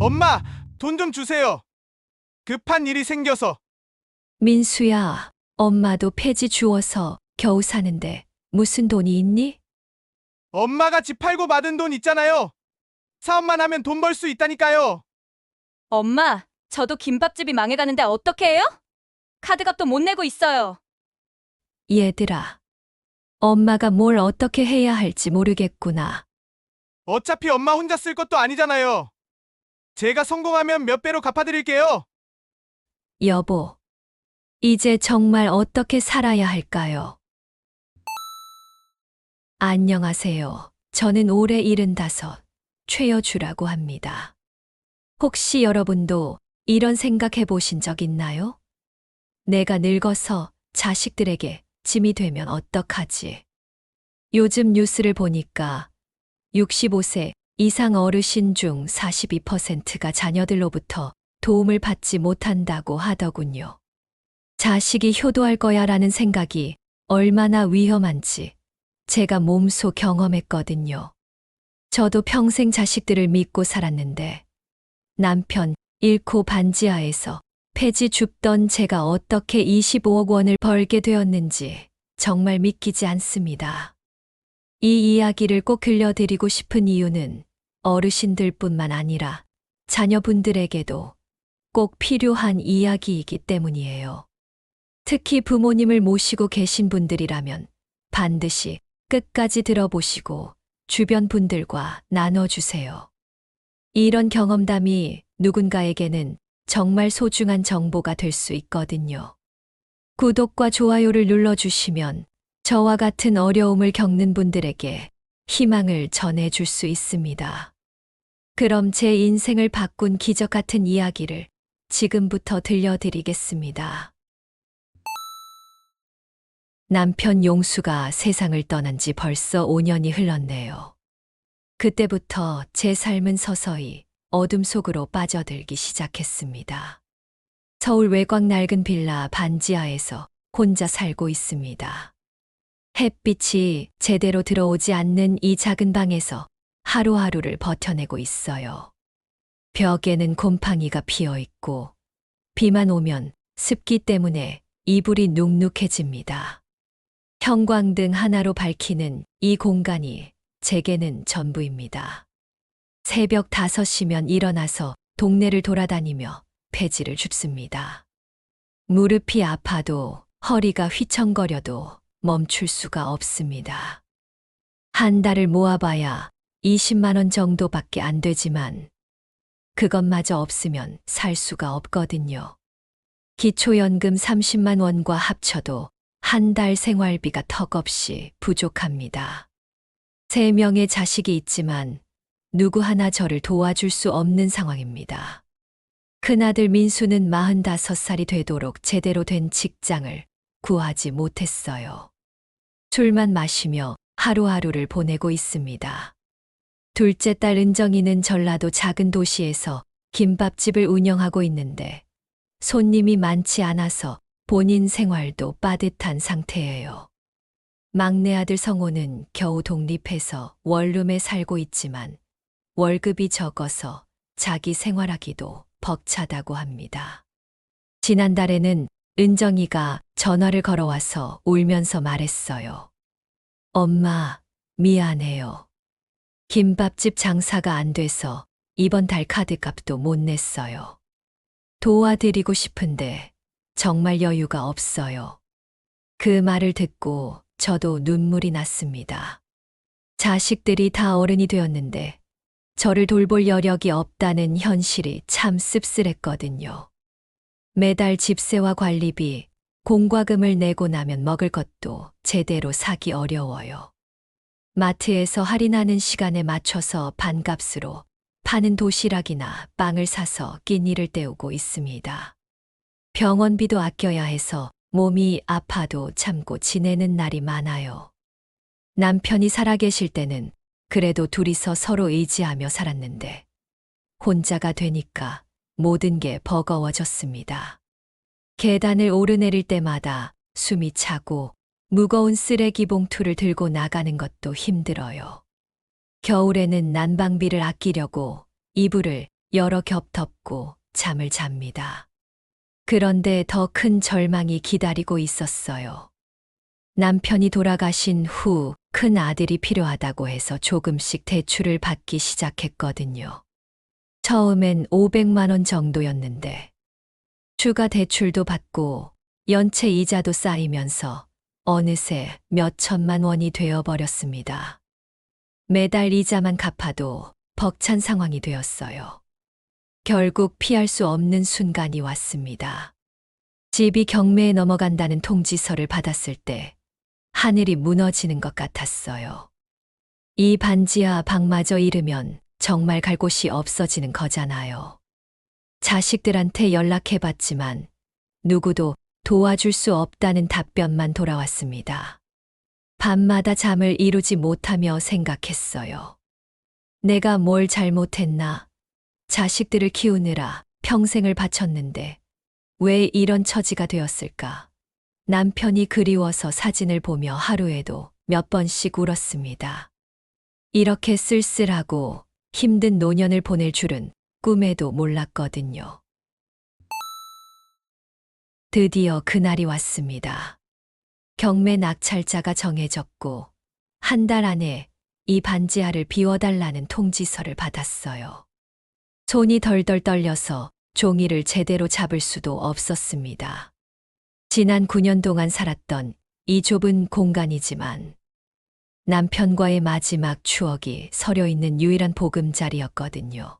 엄마, 돈 좀 주세요. 급한 일이 생겨서. 민수야, 엄마도 폐지 주워서 겨우 사는데 무슨 돈이 있니? 엄마가 집 팔고 받은 돈 있잖아요. 사업만 하면 돈 벌 수 있다니까요. 엄마, 저도 김밥집이 망해가는데 어떻게 해요? 카드값도 못 내고 있어요. 얘들아, 엄마가 뭘 어떻게 해야 할지 모르겠구나. 어차피 엄마 혼자 쓸 것도 아니잖아요. 제가 성공하면 몇 배로 갚아드릴게요. 여보, 이제 정말 어떻게 살아야 할까요? 안녕하세요. 저는 올해 75, 최여주라고 합니다. 혹시 여러분도 이런 생각해 보신 적 있나요? 내가 늙어서 자식들에게 짐이 되면 어떡하지? 요즘 뉴스를 보니까 65세 이상 어르신 중 42%가 자녀들로부터 도움을 받지 못한다고 하더군요. 자식이 효도할 거야 라는 생각이 얼마나 위험한지 제가 몸소 경험했거든요. 저도 평생 자식들을 믿고 살았는데 남편 잃고 반지하에서 폐지 줍던 제가 어떻게 25억 원을 벌게 되었는지 정말 믿기지 않습니다. 이 이야기를 꼭 들려드리고 싶은 이유는 어르신들뿐만 아니라 자녀분들에게도 꼭 필요한 이야기이기 때문이에요. 특히 부모님을 모시고 계신 분들이라면 반드시 끝까지 들어보시고 주변 분들과 나눠주세요. 이런 경험담이 누군가에게는 정말 소중한 정보가 될 수 있거든요. 구독과 좋아요를 눌러주시면 저와 같은 어려움을 겪는 분들에게 희망을 전해줄 수 있습니다. 그럼 제 인생을 바꾼 기적 같은 이야기를 지금부터 들려드리겠습니다. 남편 용수가 세상을 떠난 지 벌써 5년이 흘렀네요. 그때부터 제 삶은 서서히 어둠 속으로 빠져들기 시작했습니다. 서울 외곽 낡은 빌라 반지하에서 혼자 살고 있습니다. 햇빛이 제대로 들어오지 않는 이 작은 방에서 하루하루를 버텨내고 있어요. 벽에는 곰팡이가 피어 있고 비만 오면 습기 때문에 이불이 눅눅해집니다. 형광등 하나로 밝히는 이 공간이 제게는 전부입니다. 새벽 5시면 일어나서 동네를 돌아다니며 폐지를 줍습니다. 무릎이 아파도 허리가 휘청거려도 멈출 수가 없습니다. 한 달을 모아봐야 20만 원 정도밖에 안 되지만 그것마저 없으면 살 수가 없거든요. 기초연금 30만 원과 합쳐도 한 달 생활비가 턱없이 부족합니다. 3명의 자식이 있지만 누구 하나 저를 도와줄 수 없는 상황입니다. 큰아들 민수는 45살이 되도록 제대로 된 직장을 구하지 못했어요. 술만 마시며 하루하루를 보내고 있습니다. 둘째 딸 은정이는 전라도 작은 도시에서 김밥집을 운영하고 있는데 손님이 많지 않아서 본인 생활도 빠듯한 상태예요. 막내 아들 성호는 겨우 독립해서 원룸에 살고 있지만 월급이 적어서 자기 생활하기도 벅차다고 합니다. 지난달에는 은정이가 전화를 걸어와서 울면서 말했어요. 엄마, 미안해요. 김밥집 장사가 안 돼서 이번 달 카드값도 못 냈어요. 도와드리고 싶은데 정말 여유가 없어요. 그 말을 듣고 저도 눈물이 났습니다. 자식들이 다 어른이 되었는데 저를 돌볼 여력이 없다는 현실이 참 씁쓸했거든요. 매달 집세와 관리비, 공과금을 내고 나면 먹을 것도 제대로 사기 어려워요. 마트에서 할인하는 시간에 맞춰서 반값으로 파는 도시락이나 빵을 사서 끼니를 때우고 있습니다. 병원비도 아껴야 해서 몸이 아파도 참고 지내는 날이 많아요. 남편이 살아계실 때는 그래도 둘이서 서로 의지하며 살았는데 혼자가 되니까 모든 게 버거워졌습니다. 계단을 오르내릴 때마다 숨이 차고 무거운 쓰레기 봉투를 들고 나가는 것도 힘들어요. 겨울에는 난방비를 아끼려고 이불을 여러 겹 덮고 잠을 잡니다. 그런데 더 큰 절망이 기다리고 있었어요. 남편이 돌아가신 후 큰 아들이 필요하다고 해서 조금씩 대출을 받기 시작했거든요. 처음엔 500만 원 정도였는데 추가 대출도 받고 연체 이자도 쌓이면서 어느새 몇 천만 원이 되어버렸습니다. 매달 이자만 갚아도 벅찬 상황이 되었어요. 결국 피할 수 없는 순간이 왔습니다. 집이 경매에 넘어간다는 통지서를 받았을 때 하늘이 무너지는 것 같았어요. 이 반지하 방마저 잃으면 정말 갈 곳이 없어지는 거잖아요. 자식들한테 연락해봤지만 누구도 도와줄 수 없다는 답변만 돌아왔습니다. 밤마다 잠을 이루지 못하며 생각했어요. 내가 뭘 잘못했나? 자식들을 키우느라 평생을 바쳤는데 왜 이런 처지가 되었을까? 남편이 그리워서 사진을 보며 하루에도 몇 번씩 울었습니다. 이렇게 쓸쓸하고 힘든 노년을 보낼 줄은 꿈에도 몰랐거든요. 드디어 그날이 왔습니다. 경매 낙찰자가 정해졌고 한 달 안에 이 반지하를 비워달라는 통지서를 받았어요. 손이 덜덜 떨려서 종이를 제대로 잡을 수도 없었습니다. 지난 9년 동안 살았던 이 좁은 공간이지만 남편과의 마지막 추억이 서려 있는 유일한 보금자리였거든요.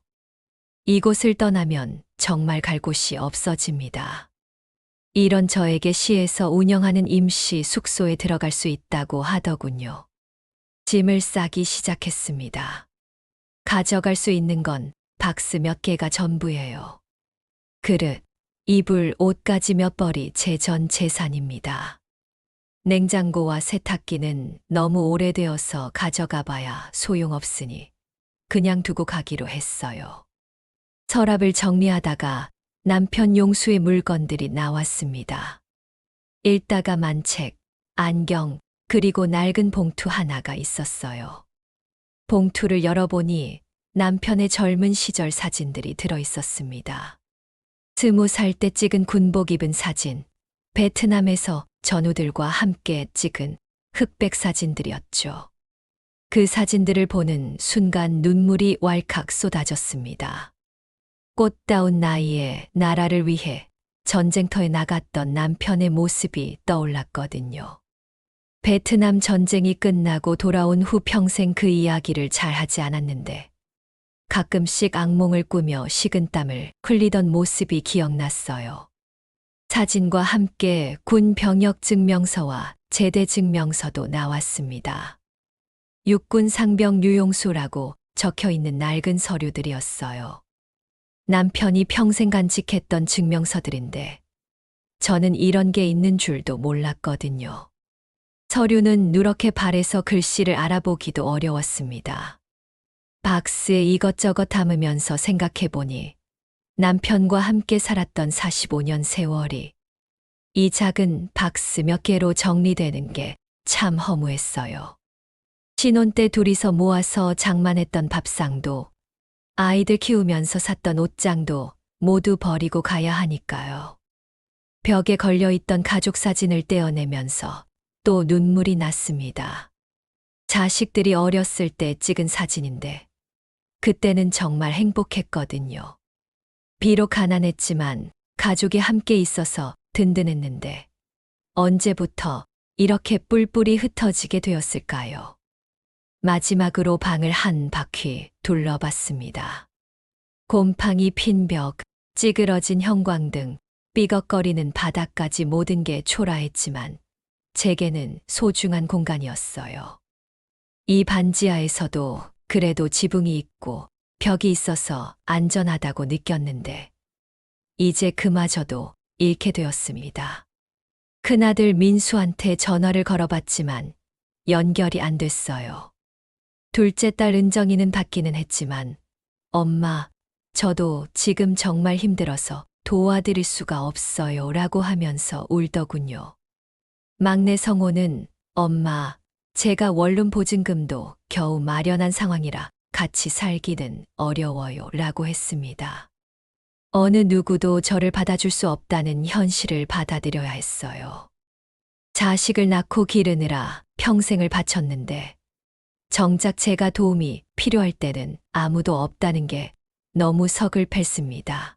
이곳을 떠나면 정말 갈 곳이 없어집니다. 이런 저에게 시에서 운영하는 임시 숙소에 들어갈 수 있다고 하더군요. 짐을 싸기 시작했습니다. 가져갈 수 있는 건 박스 몇 개가 전부예요. 그릇, 이불, 옷까지 몇 벌이 제 전 재산입니다. 냉장고와 세탁기는 너무 오래되어서 가져가 봐야 소용없으니 그냥 두고 가기로 했어요. 서랍을 정리하다가 남편 용수의 물건들이 나왔습니다. 읽다가 만책, 안경, 그리고 낡은 봉투 하나가 있었어요. 봉투를 열어보니 남편의 젊은 시절 사진들이 들어 있었습니다. 20살 때 찍은 군복 입은 사진, 베트남에서 전우들과 함께 찍은 흑백 사진들이었죠. 그 사진들을 보는 순간 눈물이 왈칵 쏟아졌습니다. 꽃다운 나이에 나라를 위해 전쟁터에 나갔던 남편의 모습이 떠올랐거든요. 베트남 전쟁이 끝나고 돌아온 후 평생 그 이야기를 잘 하지 않았는데 가끔씩 악몽을 꾸며 식은땀을 흘리던 모습이 기억났어요. 사진과 함께 군 병역 증명서와 제대 증명서도 나왔습니다. 육군 상병 유용수라고 적혀 있는 낡은 서류들이었어요. 남편이 평생 간직했던 증명서들인데 저는 이런 게 있는 줄도 몰랐거든요. 서류는 누렇게 발해서 글씨를 알아보기도 어려웠습니다. 박스에 이것저것 담으면서 생각해보니 남편과 함께 살았던 45년 세월이 이 작은 박스 몇 개로 정리되는 게 참 허무했어요. 신혼 때 둘이서 모아서 장만했던 밥상도 아이들 키우면서 샀던 옷장도 모두 버리고 가야 하니까요. 벽에 걸려있던 가족 사진을 떼어내면서 또 눈물이 났습니다. 자식들이 어렸을 때 찍은 사진인데 그때는 정말 행복했거든요. 비록 가난했지만 가족이 함께 있어서 든든했는데 언제부터 이렇게 뿔뿔이 흩어지게 되었을까요? 마지막으로 방을 한 바퀴 둘러봤습니다. 곰팡이 핀 벽, 찌그러진 형광등, 삐걱거리는 바닥까지 모든 게 초라했지만 제게는 소중한 공간이었어요. 이 반지하에서도 그래도 지붕이 있고 벽이 있어서 안전하다고 느꼈는데 이제 그마저도 잃게 되었습니다. 큰아들 민수한테 전화를 걸어봤지만 연결이 안 됐어요. 둘째 딸 은정이는 받기는 했지만 엄마, 저도 지금 정말 힘들어서 도와드릴 수가 없어요 라고 하면서 울더군요. 막내 성호는 엄마, 제가 원룸 보증금도 겨우 마련한 상황이라 같이 살기는 어려워요 라고 했습니다. 어느 누구도 저를 받아줄 수 없다는 현실을 받아들여야 했어요. 자식을 낳고 기르느라 평생을 바쳤는데 정작 제가 도움이 필요할 때는 아무도 없다는 게 너무 서글펐습니다.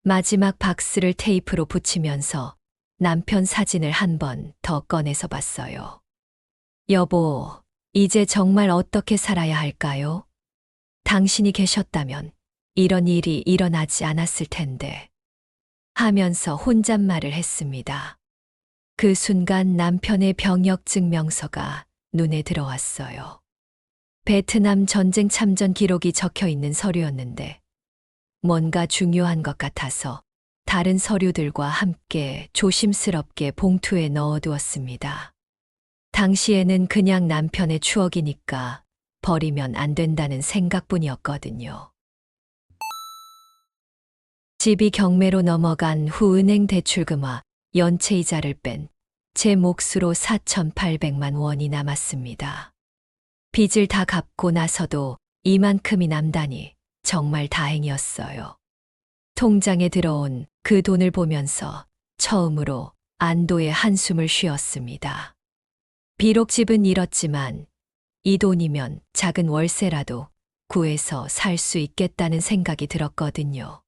마지막 박스를 테이프로 붙이면서 남편 사진을 한 번 더 꺼내서 봤어요. 여보, 이제 정말 어떻게 살아야 할까요? 당신이 계셨다면 이런 일이 일어나지 않았을 텐데. 하면서 혼잣말을 했습니다. 그 순간 남편의 병역 증명서가 눈에 들어왔어요. 베트남 전쟁 참전 기록이 적혀 있는 서류였는데 뭔가 중요한 것 같아서 다른 서류들과 함께 조심스럽게 봉투에 넣어두었습니다. 당시에는 그냥 남편의 추억이니까 버리면 안 된다는 생각뿐이었거든요. 집이 경매로 넘어간 후 은행 대출금과 연체이자를 뺀 제 몫으로 4,800만 원이 남았습니다. 빚을 다 갚고 나서도 이만큼이 남다니 정말 다행이었어요. 통장에 들어온 그 돈을 보면서 처음으로 안도의 한숨을 쉬었습니다. 비록 집은 잃었지만 이 돈이면 작은 월세라도 구해서 살 수 있겠다는 생각이 들었거든요.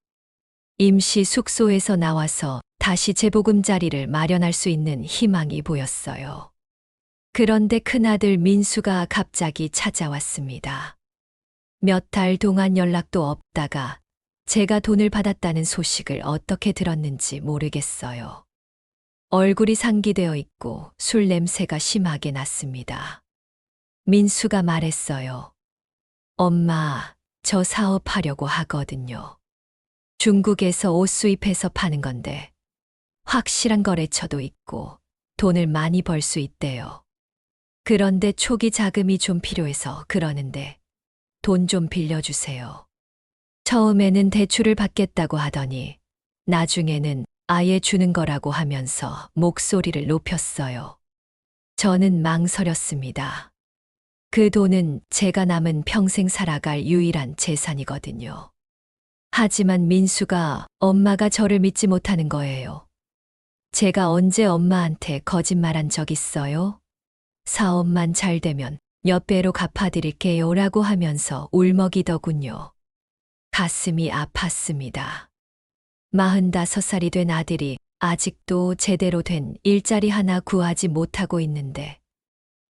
임시 숙소에서 나와서 다시 재보금자리를 마련할 수 있는 희망이 보였어요. 그런데 큰아들 민수가 갑자기 찾아왔습니다. 몇 달 동안 연락도 없다가 제가 돈을 받았다는 소식을 어떻게 들었는지 모르겠어요. 얼굴이 상기되어 있고 술 냄새가 심하게 났습니다. 민수가 말했어요. 엄마, 저 사업하려고 하거든요. 중국에서 옷 수입해서 파는 건데 확실한 거래처도 있고 돈을 많이 벌 수 있대요. 그런데 초기 자금이 좀 필요해서 그러는데 돈 좀 빌려주세요. 처음에는 대출을 받겠다고 하더니 나중에는 아예 주는 거라고 하면서 목소리를 높였어요. 저는 망설였습니다. 그 돈은 제가 남은 평생 살아갈 유일한 재산이거든요. 하지만 민수가 엄마가 저를 믿지 못하는 거예요. 제가 언제 엄마한테 거짓말한 적 있어요? 사업만 잘 되면 몇 배로 갚아드릴게요 라고 하면서 울먹이더군요. 가슴이 아팠습니다. 45살이 된 아들이 아직도 제대로 된 일자리 하나 구하지 못하고 있는데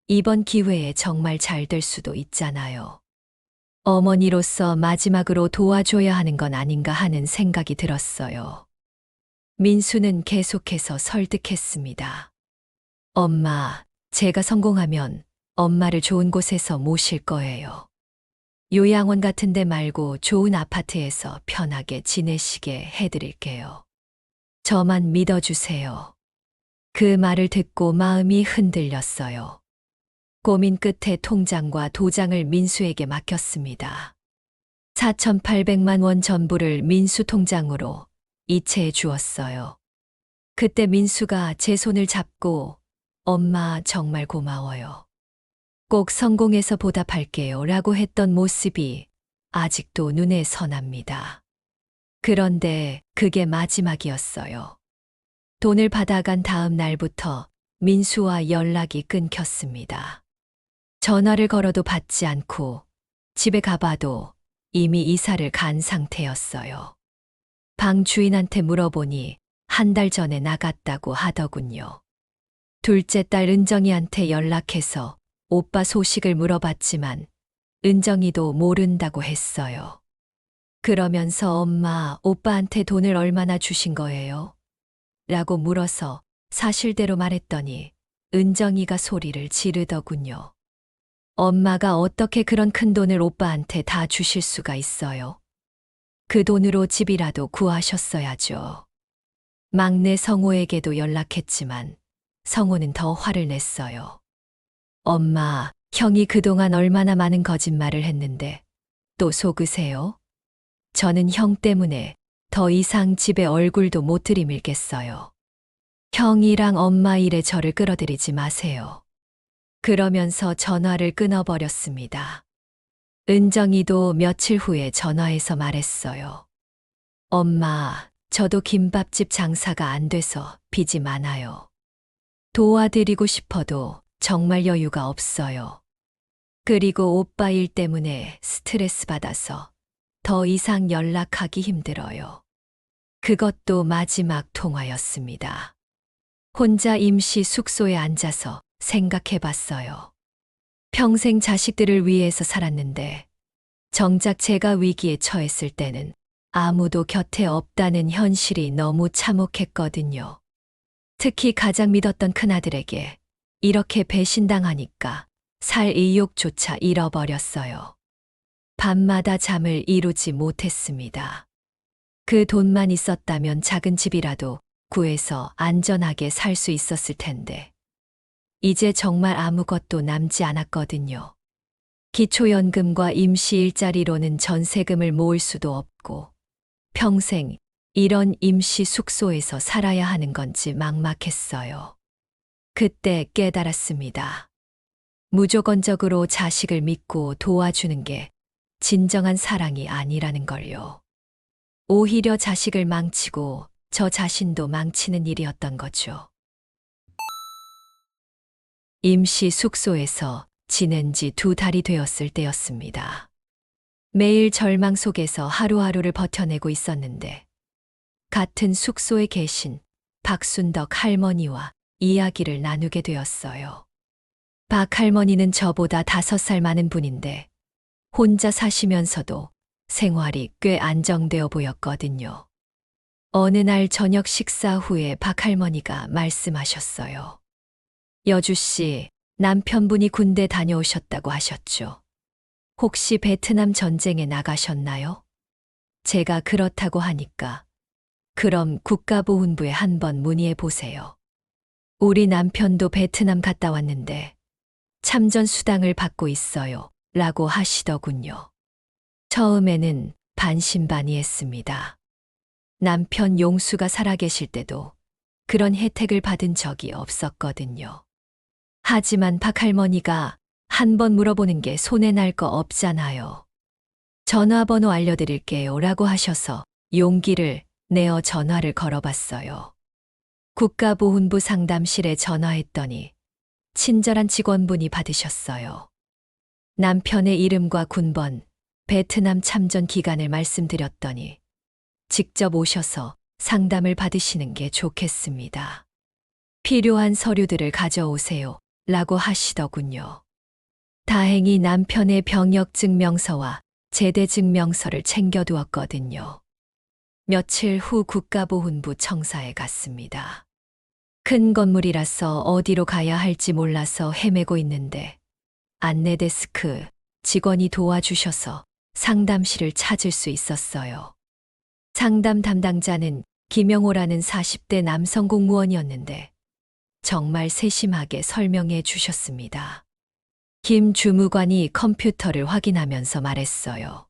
이번 기회에 정말 잘 될 수도 있잖아요. 어머니로서 마지막으로 도와줘야 하는 건 아닌가 하는 생각이 들었어요. 민수는 계속해서 설득했습니다. 엄마, 제가 성공하면 엄마를 좋은 곳에서 모실 거예요. 요양원 같은 데 말고 좋은 아파트에서 편하게 지내시게 해드릴게요. 저만 믿어주세요. 그 말을 듣고 마음이 흔들렸어요. 고민 끝에 통장과 도장을 민수에게 맡겼습니다. 4,800만 원 전부를 민수 통장으로 이체해 주었어요. 그때 민수가 제 손을 잡고 엄마 정말 고마워요. 꼭 성공해서 보답할게요 라고 했던 모습이 아직도 눈에 선합니다. 그런데 그게 마지막이었어요. 돈을 받아간 다음 날부터 민수와 연락이 끊겼습니다. 전화를 걸어도 받지 않고 집에 가봐도 이미 이사를 간 상태였어요. 방 주인한테 물어보니 한 달 전에 나갔다고 하더군요. 둘째 딸 은정이한테 연락해서 오빠 소식을 물어봤지만 은정이도 모른다고 했어요. 그러면서 엄마, 오빠한테 돈을 얼마나 주신 거예요? 라고 물어서 사실대로 말했더니 은정이가 소리를 지르더군요. 엄마가 어떻게 그런 큰 돈을 오빠한테 다 주실 수가 있어요? 그 돈으로 집이라도 구하셨어야죠. 막내 성호에게도 연락했지만 성호는 더 화를 냈어요. 엄마, 형이 그동안 얼마나 많은 거짓말을 했는데 또 속으세요? 저는 형 때문에 더 이상 집에 얼굴도 못 들이밀겠어요. 형이랑 엄마 일에 저를 끌어들이지 마세요. 그러면서 전화를 끊어버렸습니다. 은정이도 며칠 후에 전화해서 말했어요. 엄마, 저도 김밥집 장사가 안 돼서 빚이 많아요. 도와드리고 싶어도 정말 여유가 없어요. 그리고 오빠 일 때문에 스트레스 받아서 더 이상 연락하기 힘들어요. 그것도 마지막 통화였습니다. 혼자 임시 숙소에 앉아서 생각해 봤어요. 평생 자식들을 위해서 살았는데, 정작 제가 위기에 처했을 때는 아무도 곁에 없다는 현실이 너무 참혹했거든요. 특히 가장 믿었던 큰아들에게 이렇게 배신당하니까 살 의욕조차 잃어버렸어요. 밤마다 잠을 이루지 못했습니다. 그 돈만 있었다면 작은 집이라도 구해서 안전하게 살 수 있었을 텐데, 이제 정말 아무것도 남지 않았거든요. 기초연금과 임시 일자리로는 전세금을 모을 수도 없고, 평생 이런 임시 숙소에서 살아야 하는 건지 막막했어요. 그때 깨달았습니다. 무조건적으로 자식을 믿고 도와주는 게 진정한 사랑이 아니라는 걸요. 오히려 자식을 망치고 저 자신도 망치는 일이었던 거죠. 임시 숙소에서 지낸 지 2달이 되었을 때였습니다. 매일 절망 속에서 하루하루를 버텨내고 있었는데, 같은 숙소에 계신 박순덕 할머니와 이야기를 나누게 되었어요. 박 할머니는 저보다 5살 많은 분인데, 혼자 사시면서도 생활이 꽤 안정되어 보였거든요. 어느 날 저녁 식사 후에 박 할머니가 말씀하셨어요. 여주 씨, 남편분이 군대 다녀오셨다고 하셨죠. 혹시 베트남 전쟁에 나가셨나요? 제가 그렇다고 하니까 그럼 국가보훈부에 한번 문의해 보세요. 우리 남편도 베트남 갔다 왔는데 참전 수당을 받고 있어요. 라고 하시더군요. 처음에는 반신반의했습니다. 남편 용수가 살아계실 때도 그런 혜택을 받은 적이 없었거든요. 하지만 박 할머니가 한번 물어보는 게 손해날 거 없잖아요. 전화번호 알려드릴게요 라고 하셔서 용기를 내어 전화를 걸어봤어요. 국가보훈부 상담실에 전화했더니 친절한 직원분이 받으셨어요. 남편의 이름과 군번, 베트남 참전 기간을 말씀드렸더니 직접 오셔서 상담을 받으시는 게 좋겠습니다. 필요한 서류들을 가져오세요 라고 하시더군요. 다행히 남편의 병역증명서와 제대증명서를 챙겨두었거든요. 며칠 후 국가보훈부 청사에 갔습니다. 큰 건물이라서 어디로 가야 할지 몰라서 헤매고 있는데 안내데스크 직원이 도와주셔서 상담실을 찾을 수 있었어요. 상담 담당자는 김영호라는 40대 남성 공무원이었는데 정말 세심하게 설명해 주셨습니다. 김 주무관이 컴퓨터를 확인하면서 말했어요.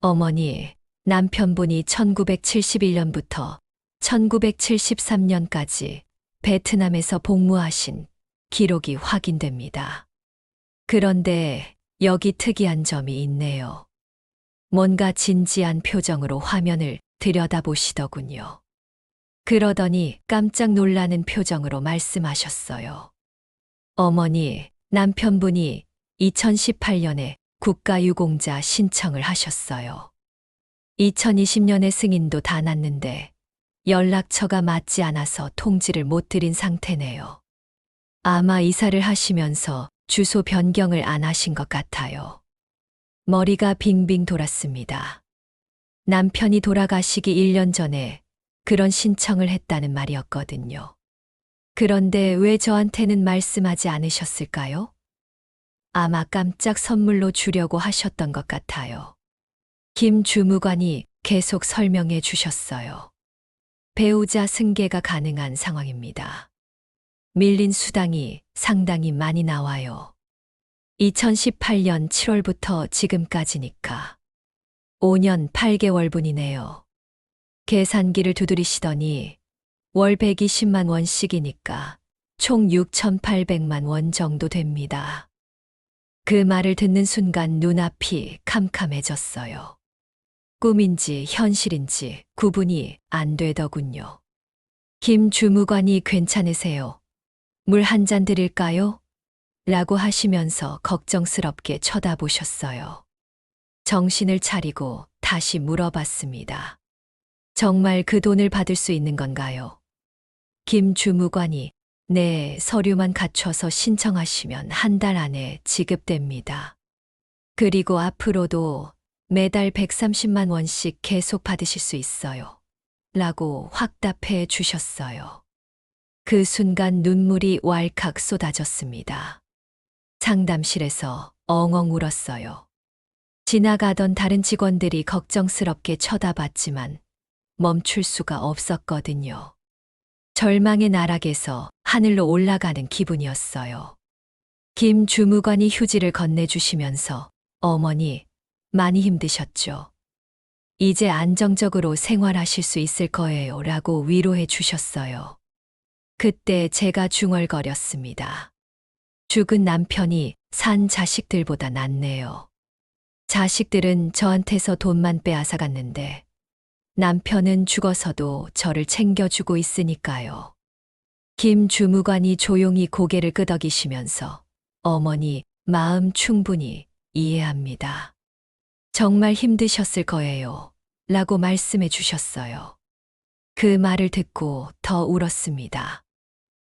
어머니, 남편분이 1971년부터 1973년까지 베트남에서 복무하신 기록이 확인됩니다. 그런데 여기 특이한 점이 있네요. 뭔가 진지한 표정으로 화면을 들여다보시더군요. 그러더니 깜짝 놀라는 표정으로 말씀하셨어요. 어머니, 남편분이 2018년에 국가유공자 신청을 하셨어요. 2020년에 승인도 다 났는데 연락처가 맞지 않아서 통지를 못 드린 상태네요. 아마 이사를 하시면서 주소 변경을 안 하신 것 같아요. 머리가 빙빙 돌았습니다. 남편이 돌아가시기 1년 전에 그런 신청을 했다는 말이었거든요. 그런데 왜 저한테는 말씀하지 않으셨을까요? 아마 깜짝 선물로 주려고 하셨던 것 같아요. 김 주무관이 계속 설명해 주셨어요. 배우자 승계가 가능한 상황입니다. 밀린 수당이 상당히 많이 나와요. 2018년 7월부터 지금까지니까 5년 8개월분이네요. 계산기를 두드리시더니 월 120만 원씩이니까 총 6,800만 원 정도 됩니다. 그 말을 듣는 순간 눈앞이 캄캄해졌어요. 꿈인지 현실인지 구분이 안 되더군요. 김 주무관이 괜찮으세요? 물 한 잔 드릴까요? 라고 하시면서 걱정스럽게 쳐다보셨어요. 정신을 차리고 다시 물어봤습니다. 정말 그 돈을 받을 수 있는 건가요? 김 주무관이 네, 서류만 갖춰서 신청하시면 한 달 안에 지급됩니다. 그리고 앞으로도 매달 130만 원씩 계속 받으실 수 있어요. 라고 확답해 주셨어요. 그 순간 눈물이 왈칵 쏟아졌습니다. 상담실에서 엉엉 울었어요. 지나가던 다른 직원들이 걱정스럽게 쳐다봤지만 멈출 수가 없었거든요. 절망의 나락에서 하늘로 올라가는 기분이었어요. 김 주무관이 휴지를 건네주시면서 어머니, 많이 힘드셨죠? 이제 안정적으로 생활하실 수 있을 거예요. 라고 위로해 주셨어요. 그때 제가 중얼거렸습니다. 죽은 남편이 산 자식들보다 낫네요. 자식들은 저한테서 돈만 빼앗아 갔는데 남편은 죽어서도 저를 챙겨주고 있으니까요. 김 주무관이 조용히 고개를 끄덕이시면서 어머니 마음 충분히 이해합니다. 정말 힘드셨을 거예요. 라고 말씀해 주셨어요. 그 말을 듣고 더 울었습니다.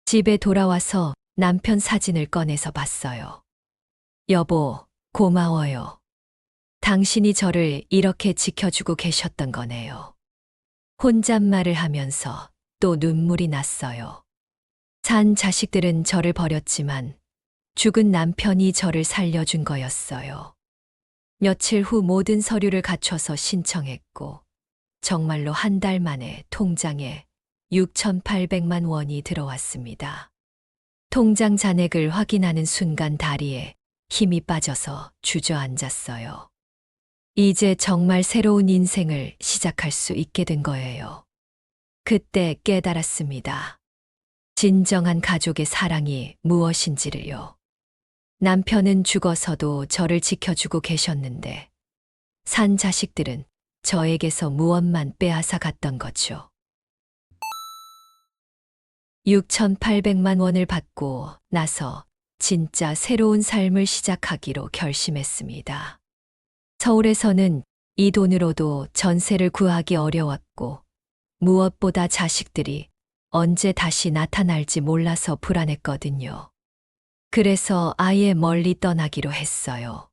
집에 돌아와서 남편 사진을 꺼내서 봤어요. 여보, 고마워요. 당신이 저를 이렇게 지켜주고 계셨던 거네요. 혼잣말을 하면서 또 눈물이 났어요. 산 자식들은 저를 버렸지만 죽은 남편이 저를 살려준 거였어요. 며칠 후 모든 서류를 갖춰서 신청했고 정말로 한 달 만에 통장에 6,800만 원이 들어왔습니다. 통장 잔액을 확인하는 순간 다리에 힘이 빠져서 주저앉았어요. 이제 정말 새로운 인생을 시작할 수 있게 된 거예요. 그때 깨달았습니다. 진정한 가족의 사랑이 무엇인지를요. 남편은 죽어서도 저를 지켜주고 계셨는데 산 자식들은 저에게서 무엇만 빼앗아 갔던 거죠. 6,800만 원을 받고 나서 진짜 새로운 삶을 시작하기로 결심했습니다. 서울에서는 이 돈으로도 전세를 구하기 어려웠고 무엇보다 자식들이 언제 다시 나타날지 몰라서 불안했거든요. 그래서 아예 멀리 떠나기로 했어요.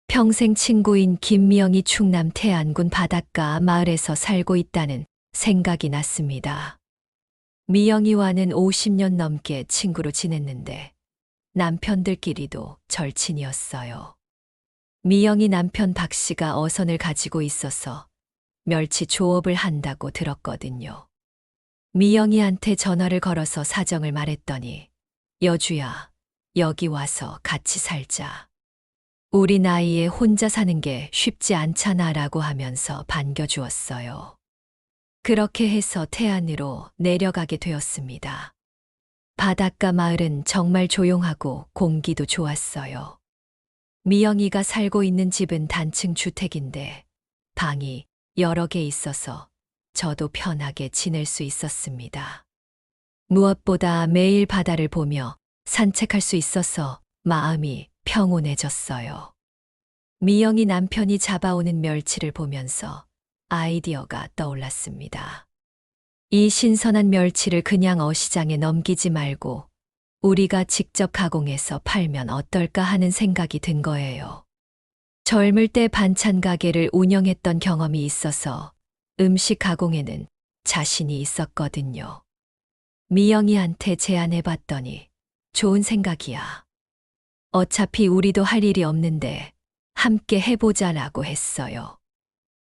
평생 친구인 김미영이 충남 태안군 바닷가 마을에서 살고 있다는 생각이 났습니다. 미영이와는 50년 넘게 친구로 지냈는데 남편들끼리도 절친이었어요. 미영이 남편 박 씨가 어선을 가지고 있어서 멸치 조업을 한다고 들었거든요. 미영이한테 전화를 걸어서 사정을 말했더니 여주야, 여기 와서 같이 살자. 우리 나이에 혼자 사는 게 쉽지 않잖아라고 하면서 반겨주었어요. 그렇게 해서 태안으로 내려가게 되었습니다. 바닷가 마을은 정말 조용하고 공기도 좋았어요. 미영이가 살고 있는 집은 단층 주택인데 방이 여러 개 있어서 저도 편하게 지낼 수 있었습니다. 무엇보다 매일 바다를 보며 산책할 수 있어서 마음이 평온해졌어요. 미영이 남편이 잡아오는 멸치를 보면서 아이디어가 떠올랐습니다. 이 신선한 멸치를 그냥 어시장에 넘기지 말고 우리가 직접 가공해서 팔면 어떨까 하는 생각이 든 거예요. 젊을 때 반찬 가게를 운영했던 경험이 있어서 음식 가공에는 자신이 있었거든요. 미영이한테 제안해봤더니 좋은 생각이야. 어차피 우리도 할 일이 없는데 함께 해보자라고 했어요.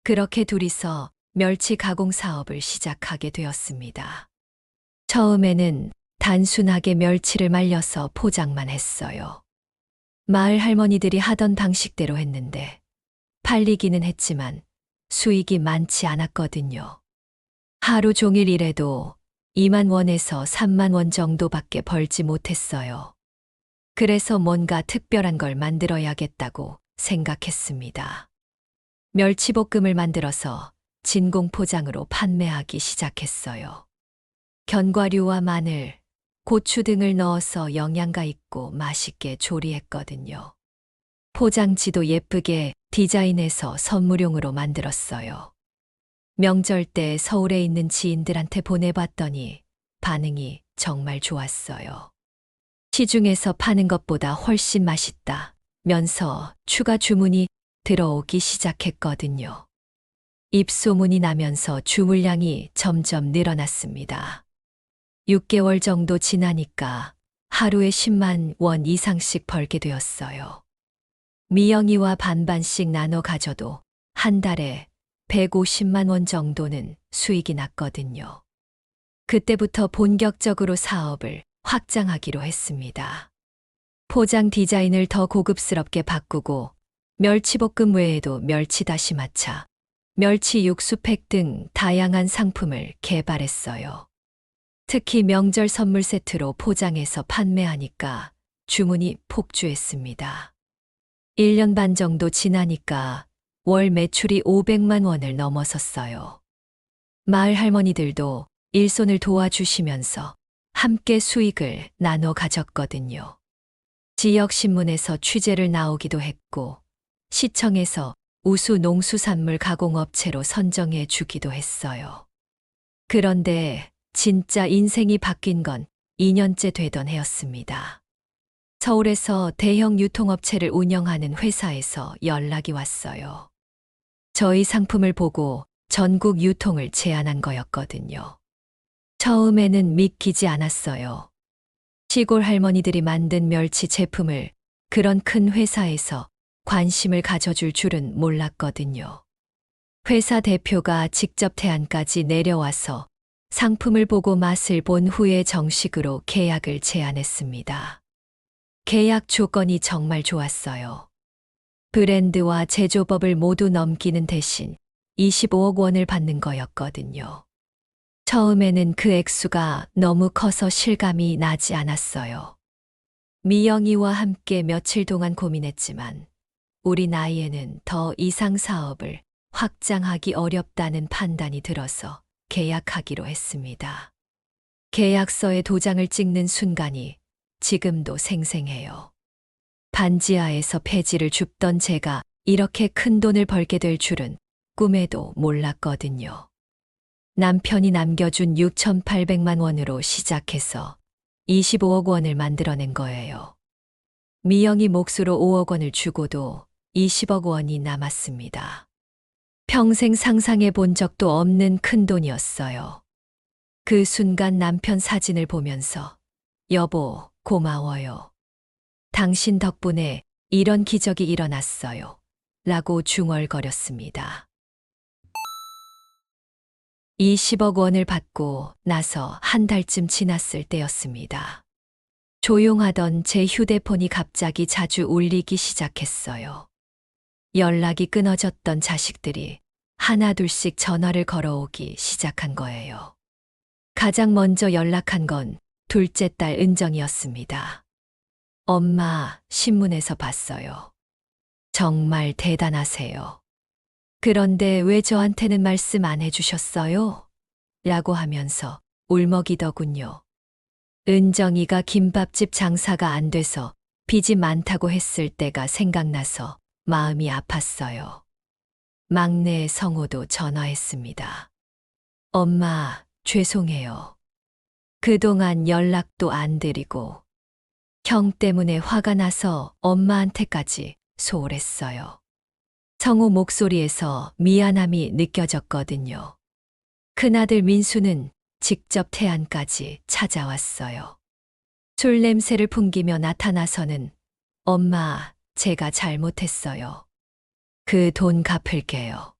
그렇게 둘이서 멸치 가공 사업을 시작하게 되었습니다. 처음에는 단순하게 멸치를 말려서 포장만 했어요. 마을 할머니들이 하던 방식대로 했는데 팔리기는 했지만 수익이 많지 않았거든요. 하루 종일 일해도 2만 원에서 3만 원 정도밖에 벌지 못했어요. 그래서 뭔가 특별한 걸 만들어야겠다고 생각했습니다. 멸치볶음을 만들어서 진공 포장으로 판매하기 시작했어요. 견과류와 마늘, 고추 등을 넣어서 영양가 있고 맛있게 조리했거든요. 포장지도 예쁘게 디자인해서 선물용으로 만들었어요. 명절 때 서울에 있는 지인들한테 보내봤더니 반응이 정말 좋았어요. 시중에서 파는 것보다 훨씬 맛있다면서 추가 주문이 들어오기 시작했거든요. 입소문이 나면서 주문량이 점점 늘어났습니다. 6개월 정도 지나니까 하루에 10만 원 이상씩 벌게 되었어요. 미영이와 반반씩 나눠 가져도 한 달에 150만 원 정도는 수익이 났거든요. 그때부터 본격적으로 사업을 확장하기로 했습니다. 포장 디자인을 더 고급스럽게 바꾸고 멸치볶음 외에도 멸치다시마차, 멸치 육수팩 등 다양한 상품을 개발했어요. 특히 명절 선물 세트로 포장해서 판매하니까 주문이 폭주했습니다. 1년 반 정도 지나니까 월 매출이 500만 원을 넘어섰어요. 마을 할머니들도 일손을 도와주시면서 함께 수익을 나눠 가졌거든요. 지역 신문에서 취재를 나오기도 했고, 시청에서 우수 농수산물 가공업체로 선정해 주기도 했어요. 그런데 진짜 인생이 바뀐 건 2년째 되던 해였습니다. 서울에서 대형 유통업체를 운영하는 회사에서 연락이 왔어요. 저희 상품을 보고 전국 유통을 제안한 거였거든요. 처음에는 믿기지 않았어요. 시골 할머니들이 만든 멸치 제품을 그런 큰 회사에서 관심을 가져줄 줄은 몰랐거든요. 회사 대표가 직접 태안까지 내려와서 상품을 보고 맛을 본 후에 정식으로 계약을 제안했습니다. 계약 조건이 정말 좋았어요. 브랜드와 제조법을 모두 넘기는 대신 25억 원을 받는 거였거든요. 처음에는 그 액수가 너무 커서 실감이 나지 않았어요. 미영이와 함께 며칠 동안 고민했지만 우리 나이에는 더 이상 사업을 확장하기 어렵다는 판단이 들어서 계약하기로 했습니다. 계약서에 도장을 찍는 순간이 지금도 생생해요. 반지하에서 폐지를 줍던 제가 이렇게 큰 돈을 벌게 될 줄은 꿈에도 몰랐거든요. 남편이 남겨준 6,800만 원으로 시작해서 25억 원을 만들어낸 거예요. 미영이 몫으로 5억 원을 주고도 20억 원이 남았습니다. 평생 상상해 본 적도 없는 큰 돈이었어요. 그 순간 남편 사진을 보면서 여보, 고마워요. 당신 덕분에 이런 기적이 일어났어요. 라고 중얼거렸습니다. 20억 원을 받고 나서 한 달쯤 지났을 때였습니다. 조용하던 제 휴대폰이 갑자기 자주 울리기 시작했어요. 연락이 끊어졌던 자식들이 하나둘씩 전화를 걸어오기 시작한 거예요. 가장 먼저 연락한 건 둘째 딸 은정이었습니다. 엄마, 신문에서 봤어요. 정말 대단하세요. 그런데 왜 저한테는 말씀 안 해주셨어요? 라고 하면서 울먹이더군요. 은정이가 김밥집 장사가 안 돼서 빚이 많다고 했을 때가 생각나서 마음이 아팠어요. 막내 성호도 전화했습니다. 엄마, 죄송해요. 그동안 연락도 안 드리고 형 때문에 화가 나서 엄마한테까지 소홀했어요. 성호 목소리에서 미안함이 느껴졌거든요. 큰아들 민수는 직접 태안까지 찾아왔어요. 술 냄새를 풍기며 나타나서는 엄마, 제가 잘못했어요. 그 돈 갚을게요.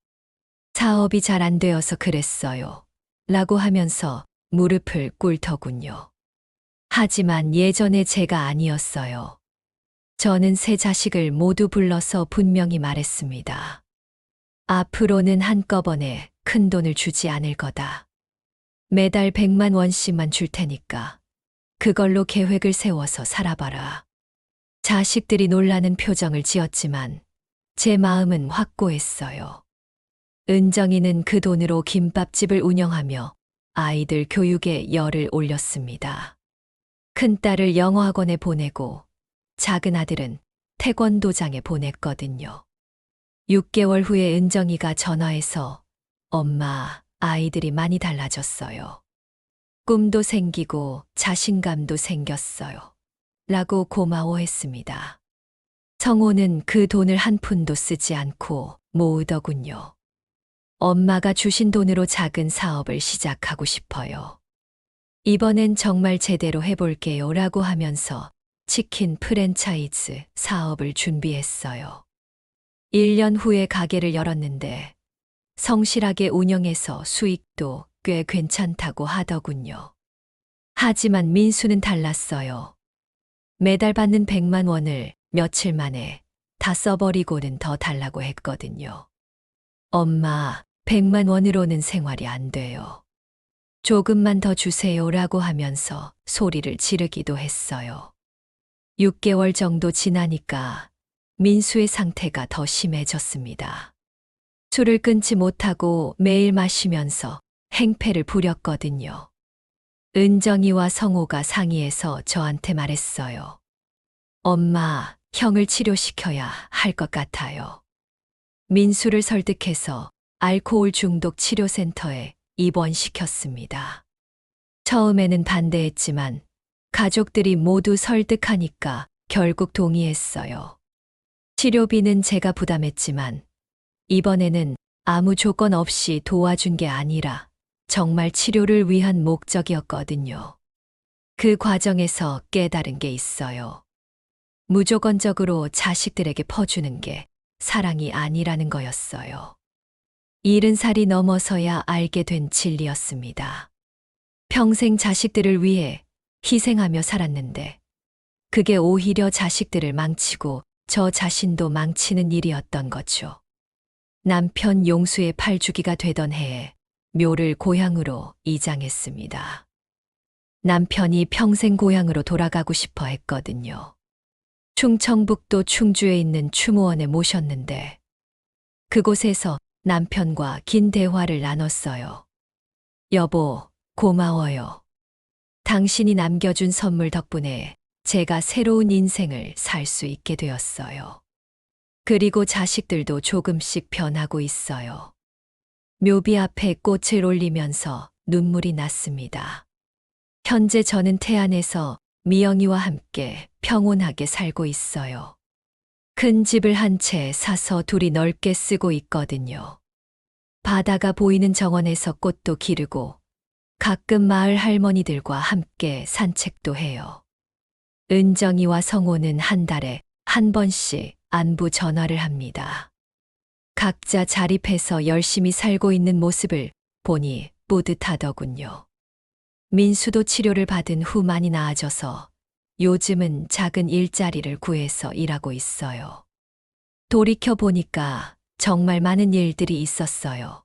사업이 잘 안 되어서 그랬어요. 라고 하면서 무릎을 꿇더군요. 하지만 예전에 제가 아니었어요. 저는 세 자식을 모두 불러서 분명히 말했습니다. 앞으로는 한꺼번에 큰 돈을 주지 않을 거다. 매달 100만 원씩만 줄 테니까 그걸로 계획을 세워서 살아봐라. 자식들이 놀라는 표정을 지었지만 제 마음은 확고했어요. 은정이는 그 돈으로 김밥집을 운영하며 아이들 교육에 열을 올렸습니다. 큰딸을 영어학원에 보내고 작은 아들은 태권도장에 보냈거든요. 6개월 후에 은정이가 전화해서 엄마, 아이들이 많이 달라졌어요. 꿈도 생기고 자신감도 생겼어요. 라고 고마워했습니다. 성호는 그 돈을 한 푼도 쓰지 않고 모으더군요. 엄마가 주신 돈으로 작은 사업을 시작하고 싶어요. 이번엔 정말 제대로 해볼게요. 라고 하면서 치킨 프랜차이즈 사업을 준비했어요. 1년 후에 가게를 열었는데 성실하게 운영해서 수익도 꽤 괜찮다고 하더군요. 하지만 민수는 달랐어요. 매달 받는 100만 원을 며칠 만에 다 써버리고는 더 달라고 했거든요. 엄마, 100만 원으로는 생활이 안 돼요. 조금만 더 주세요라고 하면서 소리를 지르기도 했어요. 6개월 정도 지나니까 민수의 상태가 더 심해졌습니다. 술을 끊지 못하고 매일 마시면서 행패를 부렸거든요. 은정이와 성호가 상의해서 저한테 말했어요. 엄마, 형을 치료시켜야 할 것 같아요. 민수를 설득해서 알코올 중독 치료센터에 입원시켰습니다. 처음에는 반대했지만 가족들이 모두 설득하니까 결국 동의했어요. 치료비는 제가 부담했지만 이번에는 아무 조건 없이 도와준 게 아니라 정말 치료를 위한 목적이었거든요. 그 과정에서 깨달은 게 있어요. 무조건적으로 자식들에게 퍼주는 게 사랑이 아니라는 거였어요. 70살이 넘어서야 알게 된 진리였습니다. 평생 자식들을 위해 희생하며 살았는데 그게 오히려 자식들을 망치고 저 자신도 망치는 일이었던 거죠. 남편 용수의 8주기가 되던 해에 묘를 고향으로 이장했습니다. 남편이 평생 고향으로 돌아가고 싶어 했거든요. 충청북도 충주에 있는 추모원에 모셨는데 그곳에서 남편과 긴 대화를 나눴어요. 여보, 고마워요. 당신이 남겨준 선물 덕분에 제가 새로운 인생을 살 수 있게 되었어요. 그리고 자식들도 조금씩 변하고 있어요. 묘비 앞에 꽃을 올리면서 눈물이 났습니다. 현재 저는 태안에서 미영이와 함께 평온하게 살고 있어요. 큰 집을 한 채 사서 둘이 넓게 쓰고 있거든요. 바다가 보이는 정원에서 꽃도 기르고 가끔 마을 할머니들과 함께 산책도 해요. 은정이와 성호는 한 달에 한 번씩 안부 전화를 합니다. 각자 자립해서 열심히 살고 있는 모습을 보니 뿌듯하더군요. 민수도 치료를 받은 후 많이 나아져서 요즘은 작은 일자리를 구해서 일하고 있어요. 돌이켜 보니까 정말 많은 일들이 있었어요.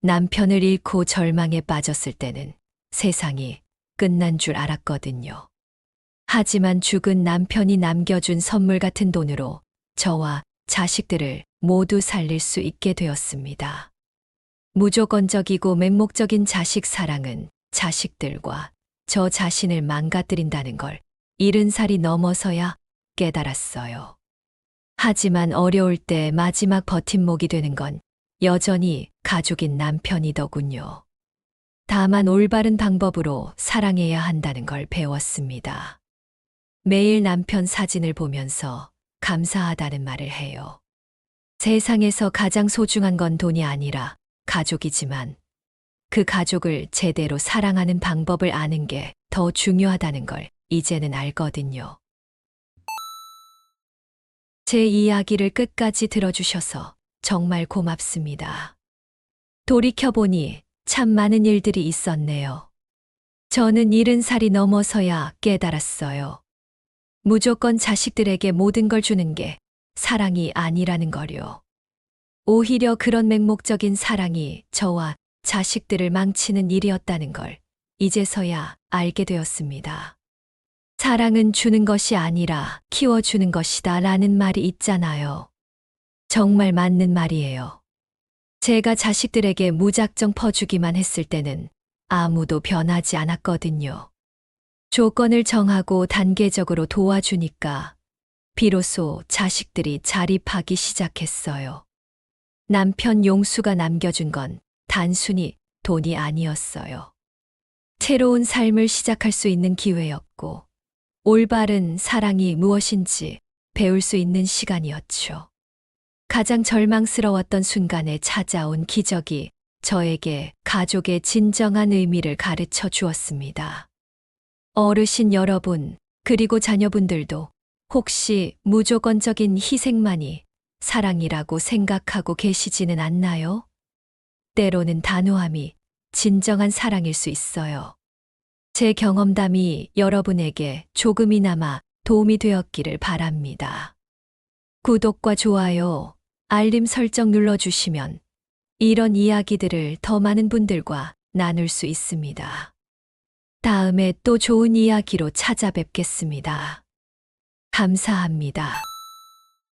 남편을 잃고 절망에 빠졌을 때는 세상이 끝난 줄 알았거든요. 하지만 죽은 남편이 남겨준 선물 같은 돈으로 저와 자식들을 모두 살릴 수 있게 되었습니다. 무조건적이고 맹목적인 자식 사랑은 자식들과 저 자신을 망가뜨린다는 걸 70살이 넘어서야 깨달았어요. 하지만 어려울 때 마지막 버팀목이 되는 건 여전히 가족인 남편이더군요. 다만 올바른 방법으로 사랑해야 한다는 걸 배웠습니다. 매일 남편 사진을 보면서 감사하다는 말을 해요. 세상에서 가장 소중한 건 돈이 아니라 가족이지만 그 가족을 제대로 사랑하는 방법을 아는 게 더 중요하다는 걸 이제는 알거든요. 제 이야기를 끝까지 들어주셔서 정말 고맙습니다. 돌이켜보니 참 많은 일들이 있었네요. 저는 70살이 넘어서야 깨달았어요. 무조건 자식들에게 모든 걸 주는 게 사랑이 아니라는 거요. 오히려 그런 맹목적인 사랑이 저와 자식들을 망치는 일이었다는 걸 이제서야 알게 되었습니다. 사랑은 주는 것이 아니라 키워주는 것이다 라는 말이 있잖아요. 정말 맞는 말이에요. 제가 자식들에게 무작정 퍼주기만 했을 때는 아무도 변하지 않았거든요. 조건을 정하고 단계적으로 도와주니까 비로소 자식들이 자립하기 시작했어요. 남편 용수가 남겨준 건 단순히 돈이 아니었어요. 새로운 삶을 시작할 수 있는 기회였고, 올바른 사랑이 무엇인지 배울 수 있는 시간이었죠. 가장 절망스러웠던 순간에 찾아온 기적이 저에게 가족의 진정한 의미를 가르쳐 주었습니다. 어르신 여러분, 그리고 자녀분들도 혹시 무조건적인 희생만이 사랑이라고 생각하고 계시지는 않나요? 때로는 단호함이 진정한 사랑일 수 있어요. 제 경험담이 여러분에게 조금이나마 도움이 되었기를 바랍니다. 구독과 좋아요, 알림 설정 눌러주시면 이런 이야기들을 더 많은 분들과 나눌 수 있습니다. 다음에 또 좋은 이야기로 찾아뵙겠습니다. 감사합니다.